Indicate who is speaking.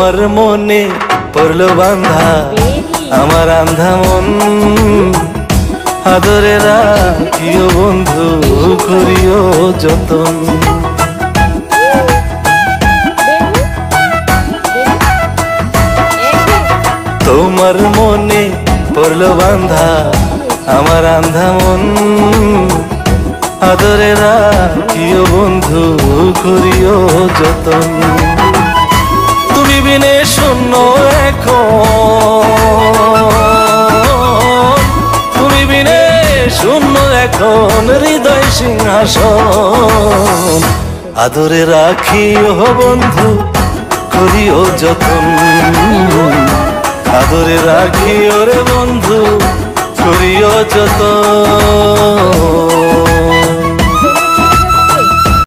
Speaker 1: তোমার মনে পড়লো বান্ধা আমার আন্ধা মন, আদরে রাখিও বন্ধু করিও যতন। তোমার মনে পড়লো বান্ধা আমার আন্ধা মন, আদরে রাখিও বন্ধু করিও যতন। তুমি বিনে শূন্য এখন, তুমি বিনে শূন্য এখন হৃদয় সিংহাসন, আদরে রাখিও বন্ধু করিও যতন, আদরে রাখিও রে বন্ধু করিও যতন।